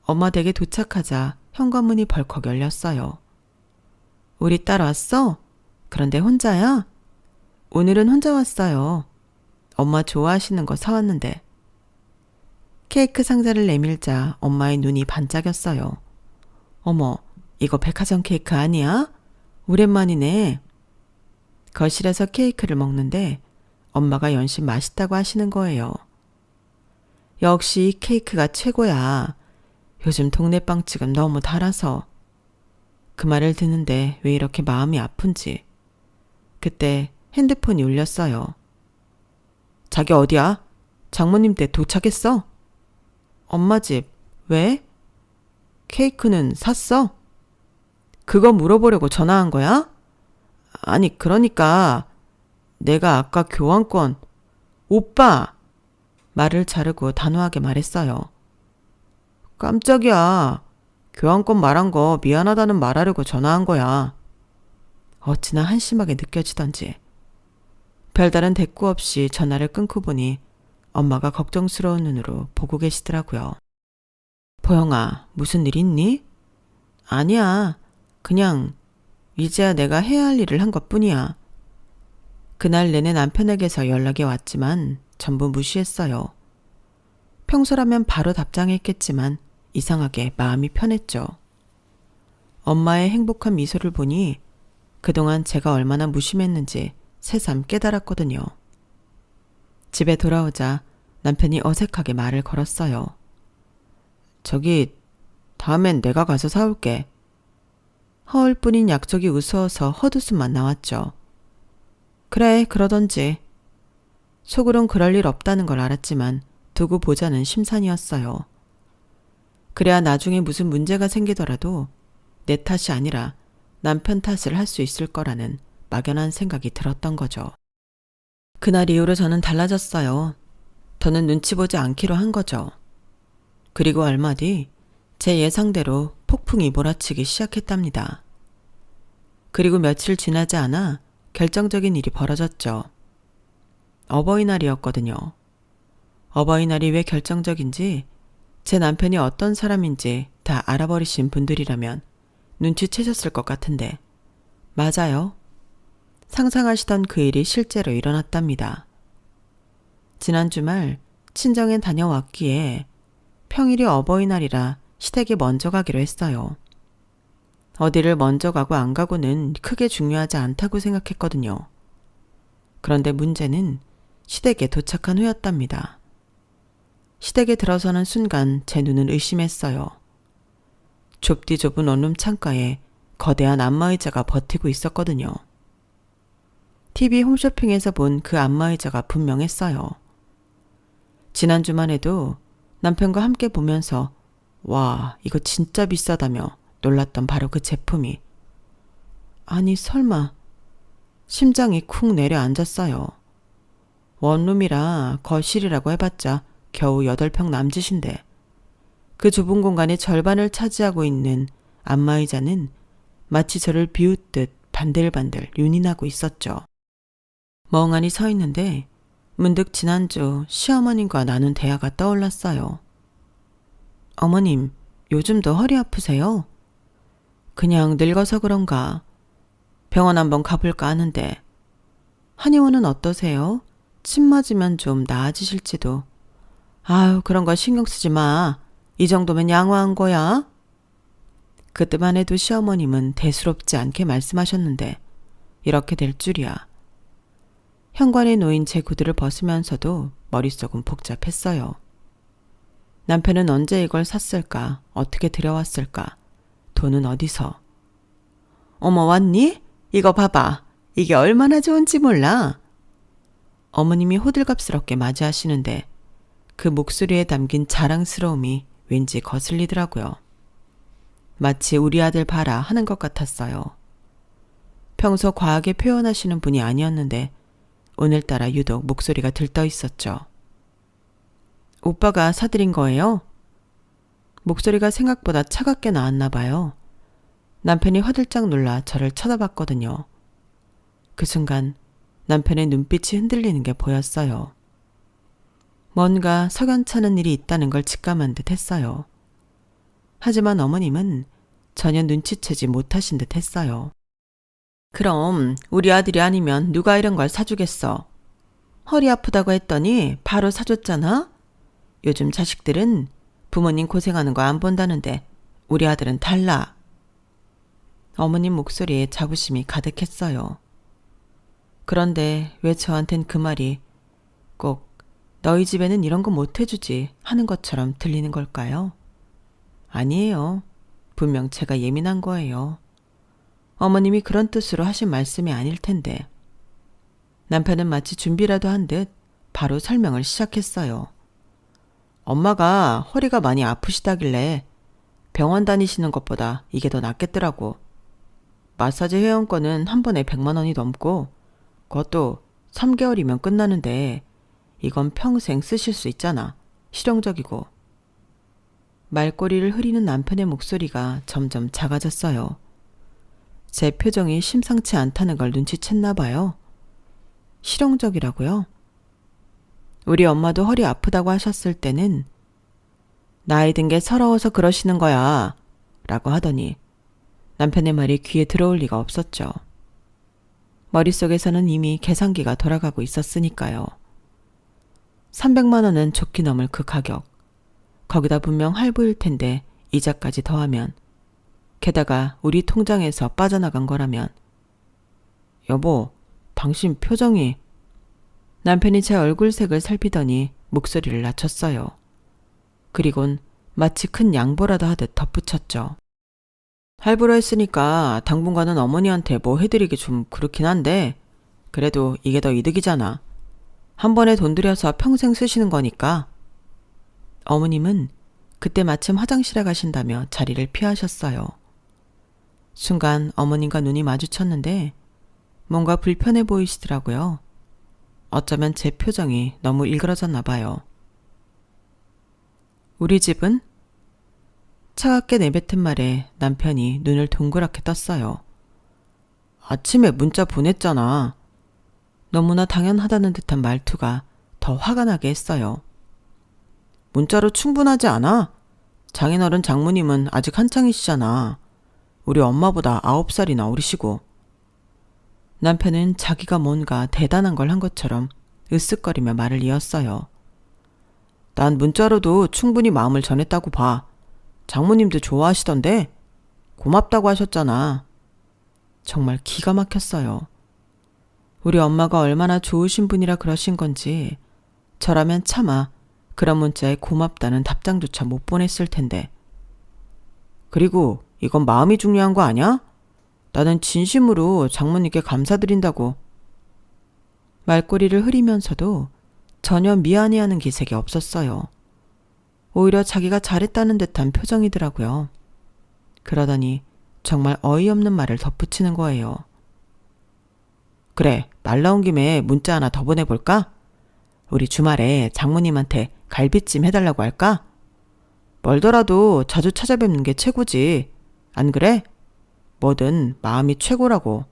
엄마 댁에 도착하자 현관문이 벌컥 열렸어요. 우리 딸 왔어? 그런데 혼자야? 오늘은 혼자 왔어요. 엄마 좋아하시는 거 사왔는데. 케이크 상자를 내밀자 엄마의 눈이 반짝였어요. 어머, 이거 백화점 케이크 아니야? 오랜만이네. 거실에서 케이크를 먹는데 엄마가 연신 맛있다고 하시는 거예요. 역시 이 케이크가 최고야. 요즘 동네 빵집은 너무 달아서. 그 말을 듣는데 왜 이렇게 마음이 아픈지. 그때 핸드폰이 울렸어요. 자기 어디야? 장모님 댁 도착했어? 엄마 집. 왜? 케이크는 샀어? 그거 물어보려고 전화한 거야? 아니, 그러니까 내가 아까 교환권. 오빠! 말을 자르고 단호하게 말했어요. 깜짝이야. 교환권 말한 거 미안하다는 말하려고 전화한 거야. 어찌나 한심하게 느껴지던지. 별다른 대꾸 없이 전화를 끊고 보니 엄마가 걱정스러운 눈으로 보고 계시더라고요. 보영아, 무슨 일 있니? 아니야. 그냥 이제야 내가 해야 할 일을 한 것뿐이야. 그날 내내 남편에게서 연락이 왔지만 전부 무시했어요. 평소라면 바로 답장했겠지만 이상하게 마음이 편했죠. 엄마의 행복한 미소를 보니 그동안 제가 얼마나 무심했는지 새삼 깨달았거든요. 집에 돌아오자 남편이 어색하게 말을 걸었어요. 저기, 다음엔 내가 가서 사올게. 허울 뿐인 약속이 우스워서 헛웃음만 나왔죠. 그래, 그러던지. 속으론 그럴 일 없다는 걸 알았지만 두고 보자는 심산이었어요. 그래야 나중에 무슨 문제가 생기더라도 내 탓이 아니라 남편 탓을 할 수 있을 거라는 막연한 생각이 들었던 거죠. 그날 이후로 저는 달라졌어요. 더는 눈치 보지 않기로 한 거죠. 그리고 얼마 뒤 제 예상대로 폭풍이 몰아치기 시작했답니다. 그리고 며칠 지나지 않아 결정적인 일이 벌어졌죠. 어버이날이었거든요. 어버이날이 왜 결정적인지 제 남편이 어떤 사람인지 다 알아버리신 분들이라면 눈치채셨을 것 같은데 맞아요. 상상하시던 그 일이 실제로 일어났답니다. 지난 주말 친정에 다녀왔기에 평일이 어버이날이라 시댁에 먼저 가기로 했어요. 어디를 먼저 가고 안 가고는 크게 중요하지 않다고 생각했거든요. 그런데 문제는 시댁에 도착한 후였답니다. 시댁에 들어서는 순간 제 눈은 의심했어요. 좁디 좁은 원룸 창가에 거대한 안마의자가 버티고 있었거든요. TV 홈쇼핑에서 본 그 안마의자가 분명했어요. 지난주만 해도 남편과 함께 보면서 와, 이거 진짜 비싸다며 놀랐던 바로 그 제품이. 아니, 설마. 심장이 쿵 내려앉았어요. 원룸이라 거실이라고 해봤자 겨우 8평 남짓인데 그 좁은 공간의 절반을 차지하고 있는 안마의자는 마치 저를 비웃듯 반들반들 윤이 나고 있었죠. 멍하니 서 있는데 문득 지난주 시어머님과 나눈 대화가 떠올랐어요. 어머님, 요즘도 허리 아프세요? 그냥 늙어서 그런가. 병원 한번 가볼까 하는데. 한의원은 어떠세요? 침 맞으면 좀 나아지실지도. 아유, 그런 거 신경 쓰지 마. 이 정도면 양호한 거야. 그때만 해도 시어머님은 대수롭지 않게 말씀하셨는데 이렇게 될 줄이야. 현관에 놓인 제 구두를 벗으면서도 머릿속은 복잡했어요. 남편은 언제 이걸 샀을까? 어떻게 들여왔을까? 돈은 어디서? 어머, 왔니? 이거 봐봐. 이게 얼마나 좋은지 몰라? 어머님이 호들갑스럽게 맞이하시는데 그 목소리에 담긴 자랑스러움이 왠지 거슬리더라고요. 마치 우리 아들 봐라 하는 것 같았어요. 평소 과하게 표현하시는 분이 아니었는데 오늘따라 유독 목소리가 들떠 있었죠. 오빠가 사드린 거예요? 목소리가 생각보다 차갑게 나왔나 봐요. 남편이 화들짝 놀라 저를 쳐다봤거든요. 그 순간 남편의 눈빛이 흔들리는 게 보였어요. 뭔가 석연찮은 일이 있다는 걸 직감한 듯 했어요. 하지만 어머님은 전혀 눈치채지 못하신 듯 했어요. 그럼 우리 아들이 아니면 누가 이런 걸 사주겠어? 허리 아프다고 했더니 바로 사줬잖아? 요즘 자식들은 부모님 고생하는 거 안 본다는데 우리 아들은 달라. 어머님 목소리에 자부심이 가득했어요. 그런데 왜 저한텐 그 말이 꼭 너희 집에는 이런 거 못 해주지 하는 것처럼 들리는 걸까요? 아니에요. 분명 제가 예민한 거예요. 어머님이 그런 뜻으로 하신 말씀이 아닐 텐데. 남편은 마치 준비라도 한 듯 바로 설명을 시작했어요. 엄마가 허리가 많이 아프시다길래 병원 다니시는 것보다 이게 더 낫겠더라고. 마사지 회원권은 한 번에 100만 원이 넘고 그것도 3개월이면 끝나는데 이건 평생 쓰실 수 있잖아. 실용적이고. 말꼬리를 흐리는 남편의 목소리가 점점 작아졌어요. 제 표정이 심상치 않다는 걸 눈치챘나 봐요. 실용적이라고요? 우리 엄마도 허리 아프다고 하셨을 때는 나이 든 게 서러워서 그러시는 거야 라고 하더니 남편의 말이 귀에 들어올 리가 없었죠. 머릿속에서는 이미 계산기가 돌아가고 있었으니까요. 300만 원은 좋게 넘을 그 가격. 거기다 분명 할부일 텐데 이자까지 더하면 게다가 우리 통장에서 빠져나간 거라면 여보, 당신 표정이 남편이 제 얼굴색을 살피더니 목소리를 낮췄어요. 그리곤 마치 큰 양보라도 하듯 덧붙였죠. 할부로 했으니까 당분간은 어머니한테 뭐 해드리기 좀 그렇긴 한데 그래도 이게 더 이득이잖아. 한 번에 돈 들여서 평생 쓰시는 거니까. 어머님은 그때 마침 화장실에 가신다며 자리를 피하셨어요. 순간 어머님과 눈이 마주쳤는데 뭔가 불편해 보이시더라고요. 어쩌면 제 표정이 너무 일그러졌나 봐요. 우리 집은? 차갑게 내뱉은 말에 남편이 눈을 동그랗게 떴어요. 아침에 문자 보냈잖아. 너무나 당연하다는 듯한 말투가 더 화가 나게 했어요. 문자로 충분하지 않아? 장인어른 장모님은 아직 한창이시잖아. 우리 엄마보다 9살이나 어리시고. 남편은 자기가 뭔가 대단한 걸 한 것처럼 으쓱거리며 말을 이었어요. 난 문자로도 충분히 마음을 전했다고 봐. 장모님도 좋아하시던데 고맙다고 하셨잖아. 정말 기가 막혔어요. 우리 엄마가 얼마나 좋으신 분이라 그러신 건지 저라면 차마 그런 문자에 고맙다는 답장조차 못 보냈을 텐데. 그리고 이건 마음이 중요한 거 아니야? 나는 진심으로 장모님께 감사드린다고. 말꼬리를 흐리면서도 전혀 미안해하는 기색이 없었어요. 오히려 자기가 잘했다는 듯한 표정이더라고요. 그러더니 정말 어이없는 말을 덧붙이는 거예요. 그래, 말 나온 김에 문자 하나 더 보내볼까? 우리 주말에 장모님한테 갈비찜 해달라고 할까? 멀더라도 자주 찾아뵙는 게 최고지. 안 그래? 뭐든 마음이 최고라고.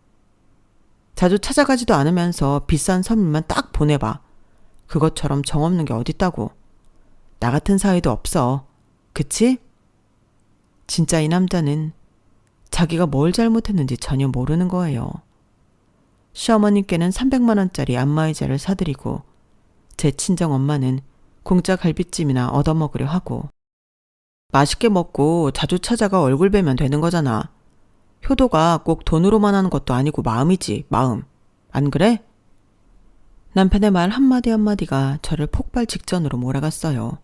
자주 찾아가지도 않으면서 비싼 선물만 딱 보내봐. 그것처럼 정없는 게 어딨다고. 나 같은 사위도 없어. 그치? 진짜 이 남자는 자기가 뭘 잘못했는지 전혀 모르는 거예요. 시어머님께는 300만 원짜리 안마의자를 사드리고 제 친정엄마는 공짜 갈비찜이나 얻어먹으려 하고 맛있게 먹고 자주 찾아가 얼굴 뵈면 되는 거잖아. 효도가 꼭 돈으로만 하는 것도 아니고 마음이지, 마음. 안 그래? 남편의 말 한마디 한마디가 저를 폭발 직전으로 몰아갔어요.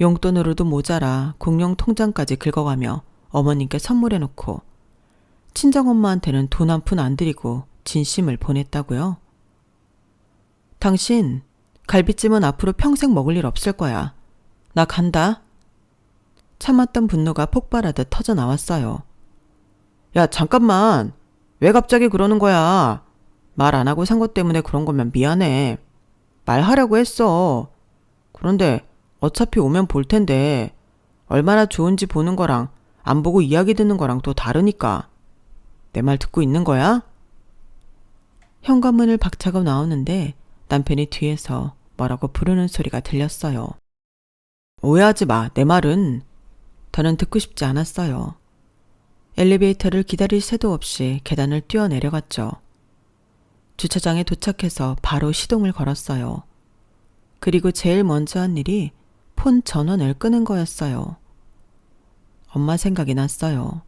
용돈으로도 모자라 공용 통장까지 긁어가며 어머님께 선물해놓고 친정엄마한테는 돈 한 푼 안 드리고 진심을 보냈다고요? 당신 갈비찜은 앞으로 평생 먹을 일 없을 거야. 나 간다. 참았던 분노가 폭발하듯 터져나왔어요. 야, 잠깐만. 왜 갑자기 그러는 거야? 말 안 하고 산 것 때문에 그런 거면 미안해. 말하려고 했어. 그런데 어차피 오면 볼 텐데 얼마나 좋은지 보는 거랑 안 보고 이야기 듣는 거랑 또 다르니까. 내 말 듣고 있는 거야? 현관문을 박차고 나오는데 남편이 뒤에서 뭐라고 부르는 소리가 들렸어요. 오해하지 마. 내 말은. 더는 듣고 싶지 않았어요. 엘리베이터를 기다릴 새도 없이 계단을 뛰어내려갔죠. 주차장에 도착해서 바로 시동을 걸었어요. 그리고 제일 먼저 한 일이 폰 전원을 끄는 거였어요. 엄마 생각이 났어요.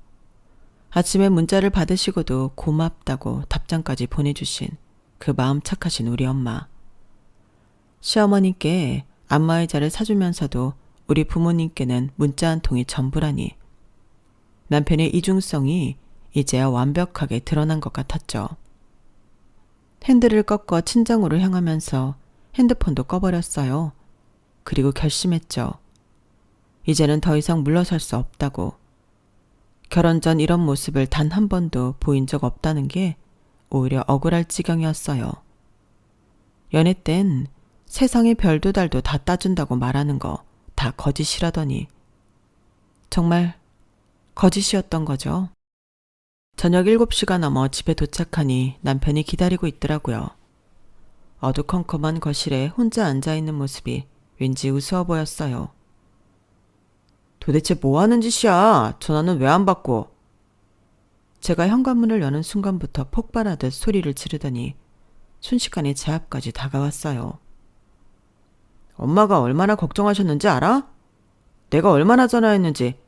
아침에 문자를 받으시고도 고맙다고 답장까지 보내주신 그 마음 착하신 우리 엄마. 시어머님께 안마의자를 사주면서도 우리 부모님께는 문자 한 통이 전부라니. 남편의 이중성이 이제야 완벽하게 드러난 것 같았죠. 핸들을 꺾어 친정으로 향하면서 핸드폰도 꺼버렸어요. 그리고 결심했죠. 이제는 더 이상 물러설 수 없다고. 결혼 전 이런 모습을 단 한 번도 보인 적 없다는 게 오히려 억울할 지경이었어요. 연애 땐 세상의 별도 달도 다 따준다고 말하는 거 다 거짓이라더니 정말 거짓이었던 거죠. 저녁 7시가 넘어 집에 도착하니 남편이 기다리고 있더라고요. 어두컴컴한 거실에 혼자 앉아있는 모습이 왠지 우스워 보였어요. 도대체 뭐 하는 짓이야? 전화는 왜 안 받고? 제가 현관문을 여는 순간부터 폭발하듯 소리를 지르더니 순식간에 제 앞까지 다가왔어요. 엄마가 얼마나 걱정하셨는지 알아? 내가 얼마나 전화했는지.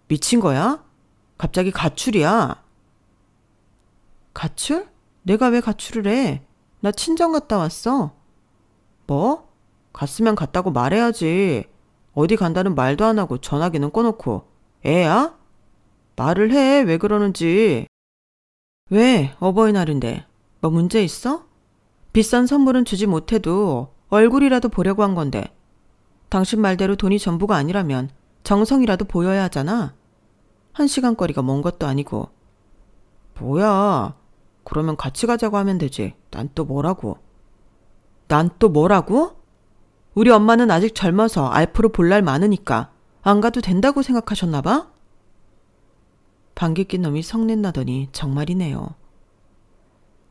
미친 거야? 갑자기 가출이야. 가출? 내가 왜 가출을 해? 나 친정 갔다 왔어. 뭐? 갔으면 갔다고 말해야지. 어디 간다는 말도 안 하고 전화기는 꺼놓고. 애야? 말을 해. 왜 그러는지. 왜? 어버이날인데. 뭐 문제 있어? 비싼 선물은 주지 못해도 얼굴이라도 보려고 한 건데. 당신 말대로 돈이 전부가 아니라면 정성이라도 보여야 하잖아. 1시간 거리가 먼 것도 아니고. 뭐야. 그러면 같이 가자고 하면 되지. 난 또 뭐라고. 난 또 뭐라고? 우리 엄마는 아직 젊어서 알프로 볼 날 많으니까 안 가도 된다고 생각하셨나 봐? 방귀 낀 놈이 성낸나더니 정말이네요.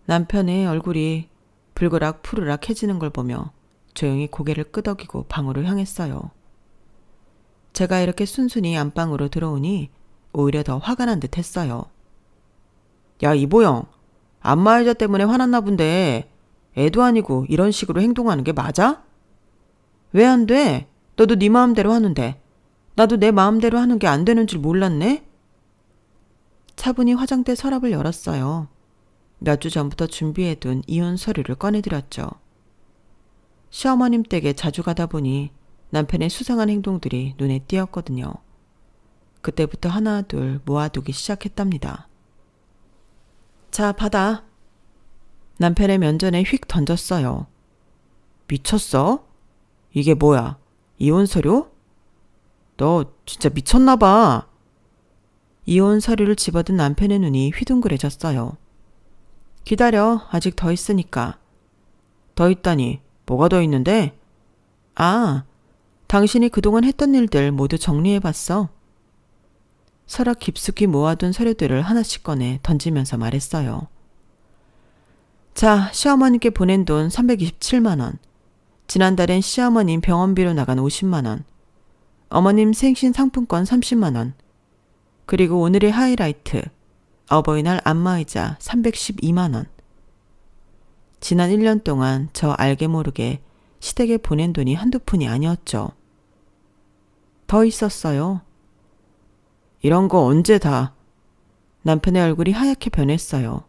남편의 얼굴이 불그락 푸르락 해지는 걸 보며 조용히 고개를 끄덕이고 방으로 향했어요. 제가 이렇게 순순히 안방으로 들어오니 오히려 더 화가 난 듯 했어요. 야, 이보영. 안마의자 때문에 화났나 본데 애도 아니고 이런 식으로 행동하는 게 맞아? 왜 안 돼? 너도 네 마음대로 하는데. 나도 내 마음대로 하는 게 안 되는 줄 몰랐네? 차분히 화장대 서랍을 열었어요. 몇 주 전부터 준비해둔 이혼 서류를 꺼내드렸죠. 시어머님 댁에 자주 가다 보니 남편의 수상한 행동들이 눈에 띄었거든요. 그때부터 하나 둘 모아두기 시작했답니다. 자, 받아. 남편의 면전에 휙 던졌어요. 미쳤어? 이게 뭐야? 이혼 서류? 너 진짜 미쳤나 봐. 이혼 서류를 집어든 남편의 눈이 휘둥그레졌어요. 기다려. 아직 더 있으니까. 더 있다니. 뭐가 더 있는데? 아, 당신이 그동안 했던 일들 모두 정리해봤어. 서랍 깊숙이 모아둔 서류들을 하나씩 꺼내 던지면서 말했어요. 자, 시어머님께 보낸 돈 327만 원. 지난달엔 시어머님 병원비로 나간 50만 원. 어머님 생신 상품권 30만 원. 그리고 오늘의 하이라이트. 어버이날 안마의자 312만 원. 지난 1년 동안 저 알게 모르게 시댁에 보낸 돈이 한두 푼이 아니었죠. 더 있었어요. 이런 거 언제 다. 남편의 얼굴이 하얗게 변했어요.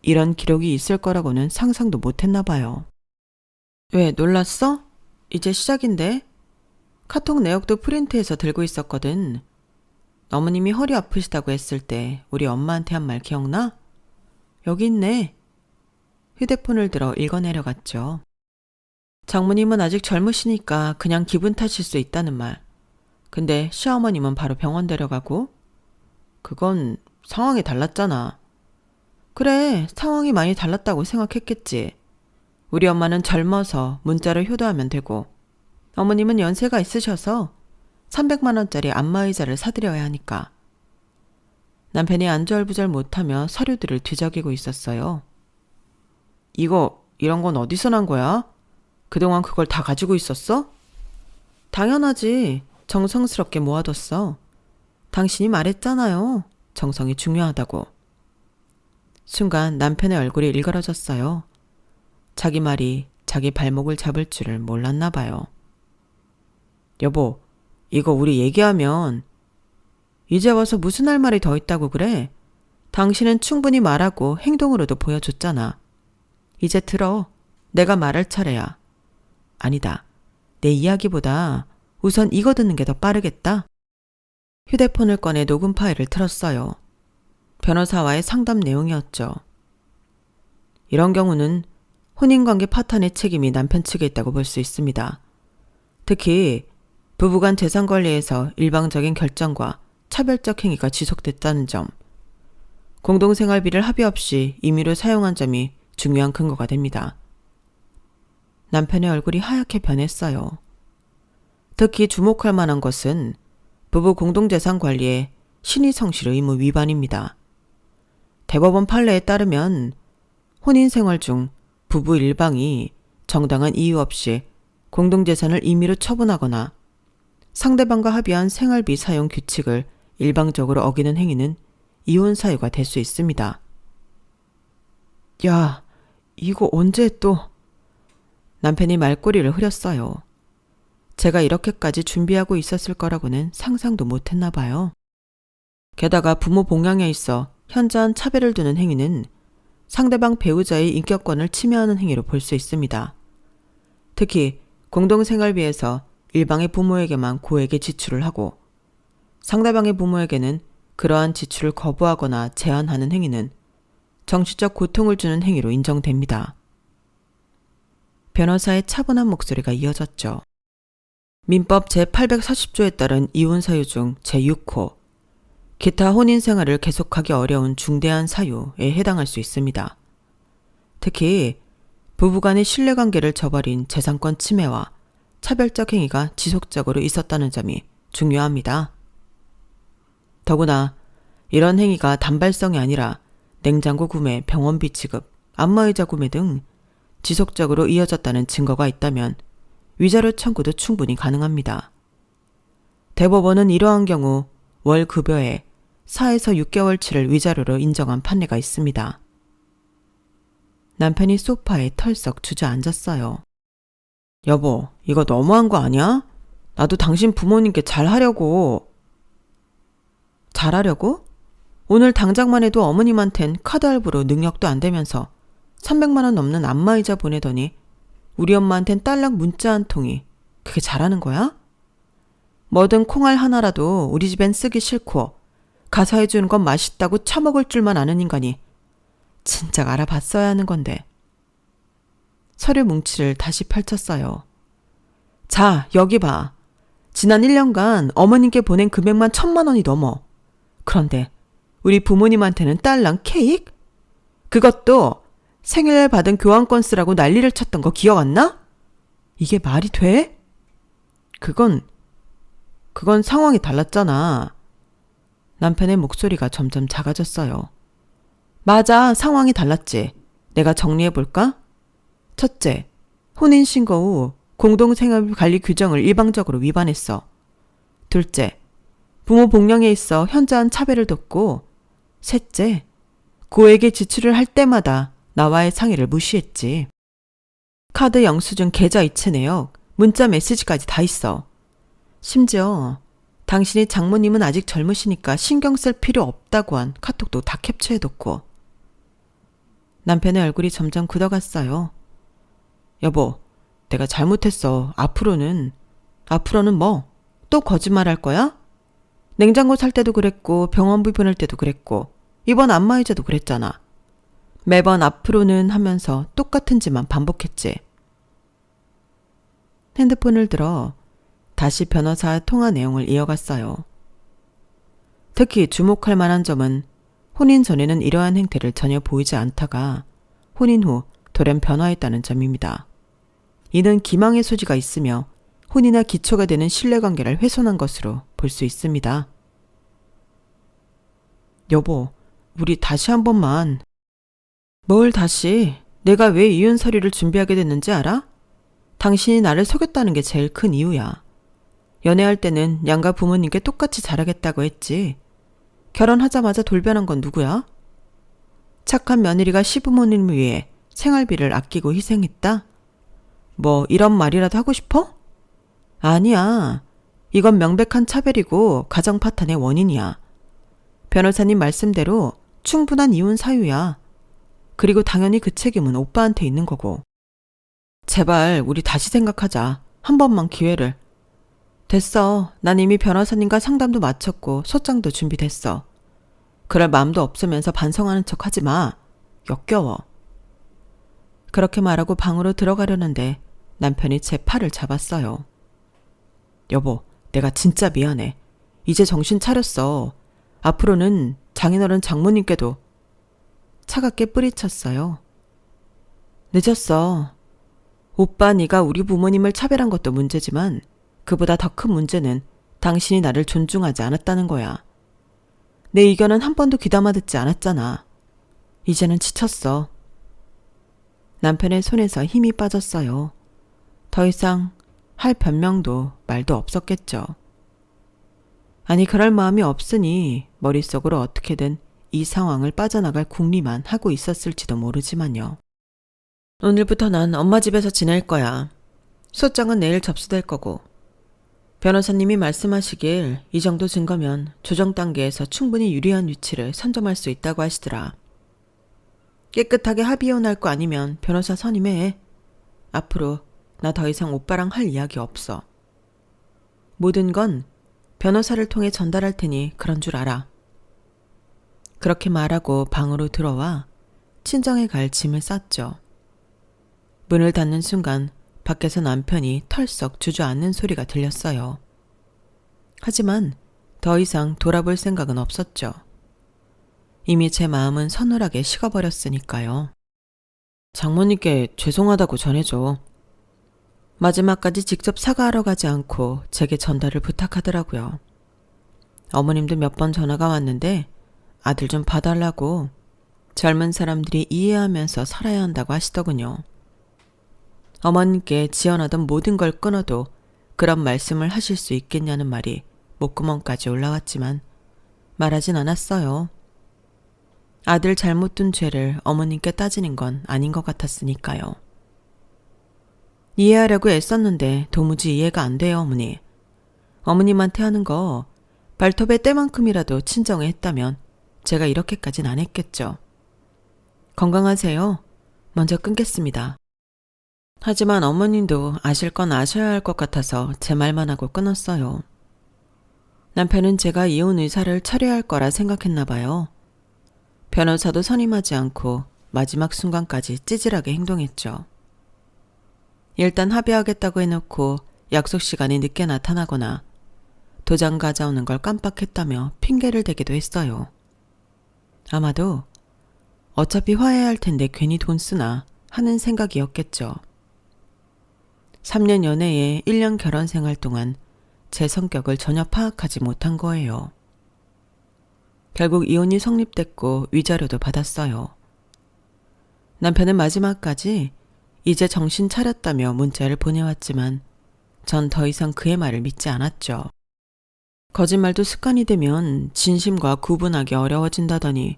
이런 기록이 있을 거라고는 상상도 못했나 봐요. 왜 놀랐어? 이제 시작인데. 카톡 내역도 프린트해서 들고 있었거든. 어머님이 허리 아프시다고 했을 때 우리 엄마한테 한 말 기억나? 여기 있네. 휴대폰을 들어 읽어내려갔죠. 장모님은 아직 젊으시니까 그냥 기분 탓일 수 있다는 말. 근데 시어머님은 바로 병원 데려가고? 그건 상황이 달랐잖아. 그래, 상황이 많이 달랐다고 생각했겠지. 우리 엄마는 젊어서 문자를 효도하면 되고, 어머님은 연세가 있으셔서 300만 원짜리 안마의자를 사드려야 하니까. 남편이 안절부절 못하며 서류들을 뒤적이고 있었어요. 이런 건 어디서 난 거야? 그동안 그걸 다 가지고 있었어? 당연하지. 정성스럽게 모아뒀어. 당신이 말했잖아요. 정성이 중요하다고. 순간 남편의 얼굴이 일그러졌어요. 자기 말이 자기 발목을 잡을 줄을 몰랐나 봐요. 여보, 이거 우리 얘기하면. 이제 와서 무슨 할 말이 더 있다고 그래? 당신은 충분히 말하고 행동으로도 보여줬잖아. 이제 들어. 내가 말할 차례야. 아니다. 내 이야기보다 우선 이거 듣는 게 더 빠르겠다. 휴대폰을 꺼내 녹음 파일을 틀었어요. 변호사와의 상담 내용이었죠. 이런 경우는 혼인관계 파탄의 책임이 남편 측에 있다고 볼 수 있습니다. 특히 부부간 재산관리에서 일방적인 결정과 차별적 행위가 지속됐다는 점, 공동생활비를 합의 없이 임의로 사용한 점이 중요한 근거가 됩니다. 남편의 얼굴이 하얗게 변했어요. 특히 주목할 만한 것은 부부 공동재산 관리의 신의성실 의무 위반입니다. 대법원 판례에 따르면 혼인생활 중 부부 일방이 정당한 이유 없이 공동재산을 임의로 처분하거나 상대방과 합의한 생활비 사용 규칙을 일방적으로 어기는 행위는 이혼 사유가 될 수 있습니다. 야, 이거 언제 또? 남편이 말꼬리를 흐렸어요. 제가 이렇게까지 준비하고 있었을 거라고는 상상도 못했나 봐요. 게다가 부모 봉양에 있어 현저한 차별을 두는 행위는 상대방 배우자의 인격권을 침해하는 행위로 볼 수 있습니다. 특히 공동생활비에서 일방의 부모에게만 고액의 지출을 하고 상대방의 부모에게는 그러한 지출을 거부하거나 제한하는 행위는 정신적 고통을 주는 행위로 인정됩니다. 변호사의 차분한 목소리가 이어졌죠. 민법 제840조에 따른 이혼 사유 중 제6호, 기타 혼인 생활을 계속하기 어려운 중대한 사유에 해당할 수 있습니다. 특히 부부간의 신뢰관계를 저버린 재산권 침해와 차별적 행위가 지속적으로 있었다는 점이 중요합니다. 더구나 이런 행위가 단발성이 아니라 냉장고 구매, 병원비 지급, 안마의자 구매 등 지속적으로 이어졌다는 증거가 있다면 위자료 청구도 충분히 가능합니다. 대법원은 이러한 경우 월 급여의 4에서 6개월치를 위자료로 인정한 판례가 있습니다. 남편이 소파에 털썩 주저앉았어요. 여보, 이거 너무한 거 아니야? 나도 당신 부모님께 잘하려고. 잘하려고? 오늘 당장만 해도 어머님한텐 카드 할부로 능력도 안 되면서 300만 원 넘는 안마의자 보내더니 우리 엄마한텐 딸랑 문자 한 통이 그게 잘하는 거야? 뭐든 콩알 하나라도 우리 집엔 쓰기 싫고 가서 해주는 건 맛있다고 처먹을 줄만 아는 인간이 진작 알아봤어야 하는 건데. 서류 뭉치를 다시 펼쳤어요. 자, 여기 봐. 지난 1년간 어머님께 보낸 금액만 1,000만 원이 넘어. 그런데 우리 부모님한테는 딸랑 케이크? 그것도 생일날 받은 교환권 쓰라고 난리를 쳤던 거 기억 안 나? 이게 말이 돼? 그건 상황이 달랐잖아. 남편의 목소리가 점점 작아졌어요. 맞아, 상황이 달랐지. 내가 정리해볼까? 첫째, 혼인신고 후 공동생활관리 규정을 일방적으로 위반했어. 둘째, 부모 봉양에 있어 현저한 차별을 뒀고, 셋째, 고액의 지출을 할 때마다 나와의 상의를 무시했지. 카드 영수증 계좌 이체 내역, 문자 메시지까지 다 있어. 심지어 당신이 장모님은 아직 젊으시니까 신경 쓸 필요 없다고 한 카톡도 다 캡처해뒀고. 남편의 얼굴이 점점 굳어갔어요. 여보, 내가 잘못했어. 앞으로는 뭐? 또 거짓말할 거야? 냉장고 살 때도 그랬고 병원비 보낼 때도 그랬고 이번 안마의자도 그랬잖아. 매번 앞으로는 하면서 똑같은 짓만 반복했지. 핸드폰을 들어 다시 변호사와 통화 내용을 이어갔어요. 특히 주목할 만한 점은 혼인 전에는 이러한 행태를 전혀 보이지 않다가 혼인 후 돌연 변화했다는 점입니다. 이는 기망의 소지가 있으며 혼이나 기초가 되는 신뢰관계를 훼손한 것으로 볼 수 있습니다. 여보, 우리 다시 한 번만. 뭘 다시? 내가 왜 이혼 서류를 준비하게 됐는지 알아? 당신이 나를 속였다는 게 제일 큰 이유야. 연애할 때는 양가 부모님께 똑같이 잘하겠다고 했지. 결혼하자마자 돌변한 건 누구야? 착한 며느리가 시부모님을 위해 생활비를 아끼고 희생했다? 뭐 이런 말이라도 하고 싶어? 아니야. 이건 명백한 차별이고 가정 파탄의 원인이야. 변호사님 말씀대로 충분한 이혼 사유야. 그리고 당연히 그 책임은 오빠한테 있는 거고. 제발 우리 다시 생각하자. 한 번만 기회를. 됐어. 난 이미 변호사님과 상담도 마쳤고 소장도 준비됐어. 그럴 마음도 없으면서 반성하는 척 하지 마. 역겨워. 그렇게 말하고 방으로 들어가려는데 남편이 제 팔을 잡았어요. 여보, 내가 진짜 미안해. 이제 정신 차렸어. 앞으로는 장인어른 장모님께도. 차갑게 뿌리쳤어요. 늦었어. 오빠, 네가 우리 부모님을 차별한 것도 문제지만 그보다 더 큰 문제는 당신이 나를 존중하지 않았다는 거야. 내 의견은 한 번도 귀담아 듣지 않았잖아. 이제는 지쳤어. 남편의 손에서 힘이 빠졌어요. 더 이상 할 변명도 말도 없었겠죠. 아니, 그럴 마음이 없으니 머릿속으로 어떻게든 이 상황을 빠져나갈 궁리만 하고 있었을지도 모르지만요. 오늘부터 난 엄마 집에서 지낼 거야. 소장은 내일 접수될 거고. 변호사님이 말씀하시길 이 정도 증거면 조정 단계에서 충분히 유리한 위치를 선점할 수 있다고 하시더라. 깨끗하게 합의혼할 거 아니면 변호사 선임해. 앞으로 나 더 이상 오빠랑 할 이야기 없어. 모든 건 변호사를 통해 전달할 테니 그런 줄 알아. 그렇게 말하고 방으로 들어와 친정에 갈 짐을 쌌죠. 문을 닫는 순간 밖에서 남편이 털썩 주저앉는 소리가 들렸어요. 하지만 더 이상 돌아볼 생각은 없었죠. 이미 제 마음은 서늘하게 식어버렸으니까요. 장모님께 죄송하다고 전해줘. 마지막까지 직접 사과하러 가지 않고 제게 전달을 부탁하더라고요. 어머님도 몇 번 전화가 왔는데 아들 좀 봐달라고 젊은 사람들이 이해하면서 살아야 한다고 하시더군요. 어머님께 지어나던 모든 걸 끊어도 그런 말씀을 하실 수 있겠냐는 말이 목구멍까지 올라왔지만 말하진 않았어요. 아들 잘못 둔 죄를 어머님께 따지는 건 아닌 것 같았으니까요. 이해하려고 애썼는데 도무지 이해가 안 돼요, 어머니. 어머님한테 하는 거 발톱의 때만큼이라도 친정에 했다면 제가 이렇게까진 안 했겠죠. 건강하세요. 먼저 끊겠습니다. 하지만 어머님도 아실 건 아셔야 할 것 같아서 제 말만 하고 끊었어요. 남편은 제가 이혼 의사를 철회할 거라 생각했나 봐요. 변호사도 선임하지 않고 마지막 순간까지 찌질하게 행동했죠. 일단 합의하겠다고 해놓고 약속 시간이 늦게 나타나거나 도장 가져오는 걸 깜빡했다며 핑계를 대기도 했어요. 아마도 어차피 화해할 텐데 괜히 돈 쓰나 하는 생각이었겠죠. 3년 연애에 1년 결혼 생활 동안 제 성격을 전혀 파악하지 못한 거예요. 결국 이혼이 성립됐고 위자료도 받았어요. 남편은 마지막까지 이제 정신 차렸다며 문자를 보내왔지만 전 더 이상 그의 말을 믿지 않았죠. 거짓말도 습관이 되면 진심과 구분하기 어려워진다더니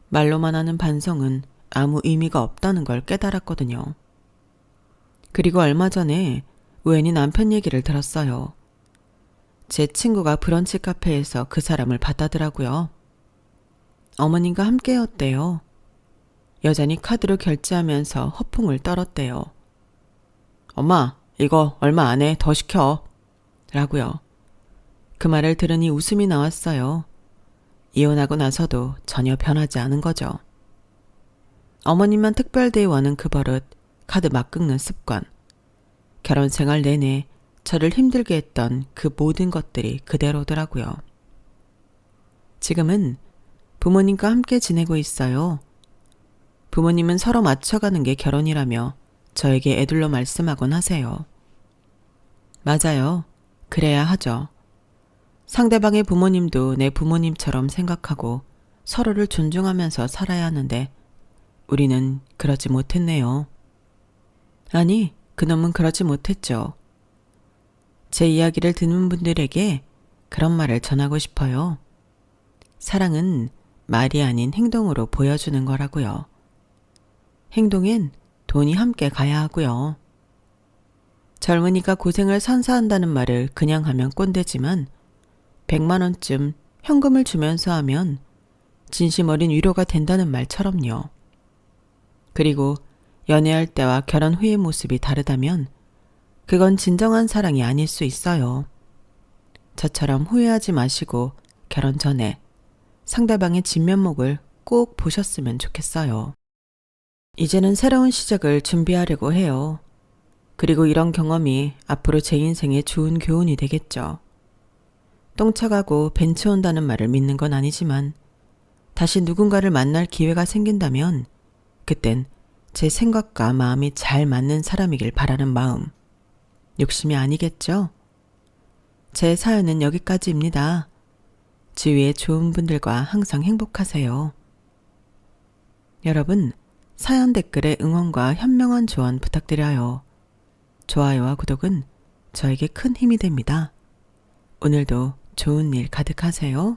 말로만 하는 반성은 아무 의미가 없다는 걸 깨달았거든요. 그리고 얼마 전에 우연히 남편 얘기를 들었어요. 제 친구가 브런치 카페에서 그 사람을 봤다더라고요. 어머님과 함께였대요. 여전히 카드로 결제하면서 허풍을 떨었대요. 엄마, 이거 얼마 안 해. 더 시켜. 라고요. 그 말을 들으니 웃음이 나왔어요. 이혼하고 나서도 전혀 변하지 않은 거죠. 어머님만 특별대우하는 그 버릇, 카드 막 긁는 습관, 결혼 생활 내내 저를 힘들게 했던 그 모든 것들이 그대로더라고요. 지금은 부모님과 함께 지내고 있어요. 부모님은 서로 맞춰가는 게 결혼이라며 저에게 애들로 말씀하곤 하세요. 맞아요. 그래야 하죠. 상대방의 부모님도 내 부모님처럼 생각하고 서로를 존중하면서 살아야 하는데 우리는 그러지 못했네요. 아니, 그놈은 그러지 못했죠. 제 이야기를 듣는 분들에게 그런 말을 전하고 싶어요. 사랑은 말이 아닌 행동으로 보여주는 거라고요. 행동엔 돈이 함께 가야 하고요. 젊은이가 고생을 선사한다는 말을 그냥 하면 꼰대지만 100만 원쯤 현금을 주면서 하면 진심 어린 위로가 된다는 말처럼요. 그리고 연애할 때와 결혼 후의 모습이 다르다면 그건 진정한 사랑이 아닐 수 있어요. 저처럼 후회하지 마시고 결혼 전에 상대방의 진면목을 꼭 보셨으면 좋겠어요. 이제는 새로운 시작을 준비하려고 해요. 그리고 이런 경험이 앞으로 제 인생에 좋은 교훈이 되겠죠. 똥 차가고 벤츠 온다는 말을 믿는 건 아니지만 다시 누군가를 만날 기회가 생긴다면 그땐 제 생각과 마음이 잘 맞는 사람이길 바라는 마음. 욕심이 아니겠죠? 제 사연은 여기까지입니다. 주위에 좋은 분들과 항상 행복하세요. 여러분, 사연 댓글에 응원과 현명한 조언 부탁드려요. 좋아요와 구독은 저에게 큰 힘이 됩니다. 오늘도 좋은 일 가득하세요.